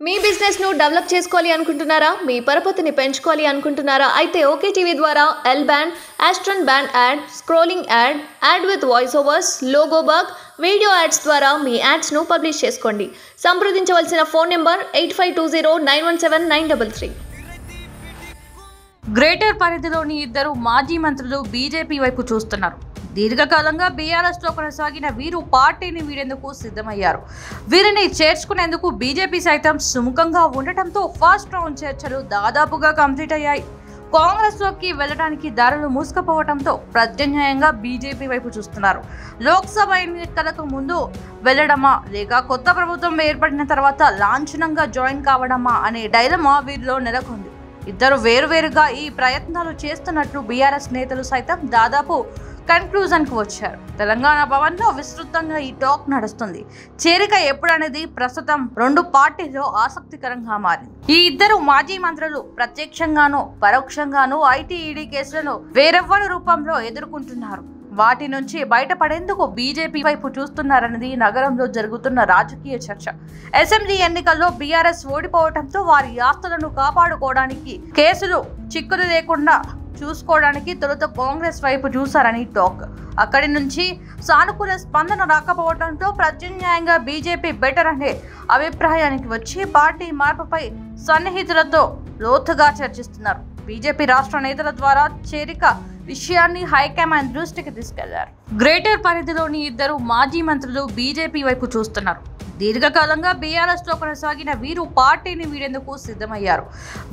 మీ business ను develop చేసుకోవాలి అనుకుంటున్నారా? మీ పరపతిని పెంచుకోవాలి అనుకుంటున్నారా? అయితే ఓకే టీవీ ద్వారా ఎల్ బ్యాండ్, ఆస్ట్రన్ band ad, scrolling ad, ad with voice overs, logo bug, video ads ద్వారా మీ యాడ్స్ ను పబ్లిష్ చేసుకోండి. సంప్రదించవలసిన ఫోన్ నెంబర్ 8520917933. గ్రేటర్ పరిధిలోని ఇద్దరు మాజీ మంత్రులు బీజేపీ వైపు చూస్తున్నారు. దీర్ఘకాలంగా బీఆర్ఎస్లో కొనసాగిన వీరు పార్టీని వీడేందుకు సిద్ధమయ్యారు. వీరిని చేర్చుకునేందుకు బీజేపీ సైతం సుముఖంగా ఉండటంతో ఫస్ట్ రౌండ్ చర్చలు దాదాపుగా కంప్లీట్ అయ్యాయి. కాంగ్రెస్లోకి వెళ్లడానికి దారులు మూసుకుపోవడంతో ప్రత్యామ్నాయంగా బీజేపీ వైపు చూస్తున్నారు. లోక్సభ ఎన్నికలకు ముందు వెళ్లడమా లేక కొత్త ప్రభుత్వం ఏర్పడిన తర్వాత లాంఛనంగా జాయిన్ కావడమా అనే డైలమా వీరిలో నెలకొంది. ఇద్దరు వేరువేరుగా ఈ ప్రయత్నాలు చేస్తున్నట్లు బీఆర్ఎస్ నేతలు సైతం దాదాపు కన్క్లూజన్కు వచ్చారు. తెలంగాణ భవన్లో విస్తృతంగా ఈ టాక్ నడుస్తుంది. చేరిక ఎప్పుడనేది ప్రస్తుతం రెండు పార్టీల్లో ఆసక్తికరంగా మారింది. ఈ ఇద్దరు మాజీ మంత్రులు ప్రత్యక్షంగానూ పరోక్షంగానూ ఐటీ ఈడీ కేసులను వేరెవ్వరి రూపంలో ఎదుర్కొంటున్నారు. వాటి నుంచి బయటపడేందుకు బీజేపీ వైపు చూస్తున్నారన్నది నగరంలో జరుగుతున్న రాజకీయ చర్చ. అసెంబ్లీ ఎన్నికల్లో బీఆర్ఎస్ ఓడిపోవడంతో వారి ఆస్తులను కాపాడుకోవడానికి, కేసులు చిక్కులు లేకుండా చూసుకోవడానికి తొలుత కాంగ్రెస్ వైపు చూశారని టాక్. అక్కడి నుంచి సానుకూల స్పందన రాకపోవడంతో ప్రత్యామ్నాయంగా బీజేపీ బెటర్ అనే అభిప్రాయానికి వచ్చి పార్టీ మార్పుపై సన్నిహితులతో లోతుగా చర్చిస్తున్నారు. బీజేపీ రాష్ట్ర నేతల ద్వారా చేరిక విషయాన్ని హైకమాండ్ దృష్టికి తీసుకెళ్లారు. గ్రేటర్ పరిధిలోని ఇద్దరు మాజీ మంత్రులు బీజేపీ వైపు చూస్తున్నారు. దీర్ఘకాలంగా బీఆర్ఎస్లో కొనసాగిన వీరు పార్టీని వీడేందుకు సిద్ధమయ్యారు.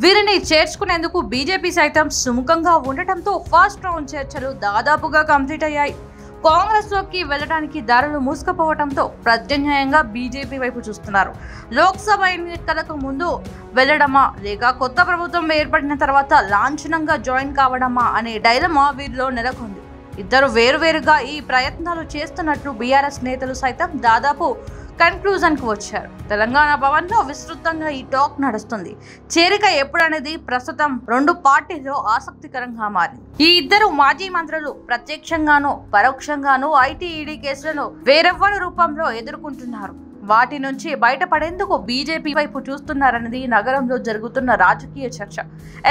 వీరిని చేర్చుకునేందుకు బీజేపీ సైతం సుముఖంగా ఉండటంతో ఫస్ట్ రౌండ్ చర్చలు దాదాపుగా కంప్లీట్ అయ్యాయి. కాంగ్రెస్లోకి వెళ్లడానికి దారులు మూసుకుపోవడంతో ప్రత్యామ్నాయంగా బీజేపీ వైపు చూస్తున్నారు. లోక్సభ ఎన్నికలకు ముందు వెళ్లడమా లేక కొత్త ప్రభుత్వం ఏర్పడిన తర్వాత లాంఛనంగా జాయిన్ కావడమా అనే డైలమా వీరిలో నెలకొంది. ఇద్దరు వేరువేరుగా ఈ ప్రయత్నాలు చేస్తున్నట్లు బీఆర్ఎస్ నేతలు సైతం దాదాపు కన్క్లూజన్కు వచ్చారు. తెలంగాణ భవన్లో విస్తృతంగా ఈ టాక్ నడుస్తుంది. చేరిక ఎప్పుడనేది ప్రస్తుతం రెండు పార్టీల్లో ఆసక్తికరంగా మారింది. ఈ ఇద్దరు మాజీ మంత్రులు ప్రత్యక్షంగానూ పరోక్షంగానూ ఐటీ ఈడీ కేసులను వేరెవ్వరి రూపంలో ఎదుర్కొంటున్నారు. వాటి నుంచి బయటపడేందుకు బీజేపీ వైపు చూస్తున్నారన్నది నగరంలో జరుగుతున్న రాజకీయ చర్చ.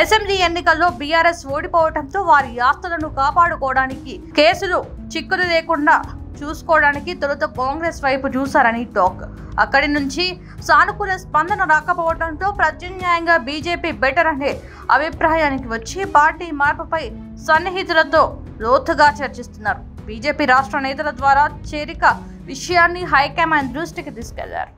అసెంబ్లీ ఎన్నికల్లో బీఆర్ఎస్ ఓడిపోవడంతో వారి ఆస్తులను కాపాడుకోవడానికి, కేసులు చిక్కులు లేకుండా చూసుకోవడానికి తొలుత కాంగ్రెస్ వైపు చూశారని టాక్. అక్కడి నుంచి సానుకూల స్పందన రాకపోవడంతో ప్రత్యామ్నాయంగా బీజేపీ బెటర్ అనే అభిప్రాయానికి వచ్చి పార్టీ మార్పుపై సన్నిహితులతో లోతుగా చర్చిస్తున్నారు. బీజేపీ రాష్ట్ర నేతల ద్వారా చేరిక విషయాన్ని హైకమాండ్ దృష్టికి తీసుకెళ్లారు.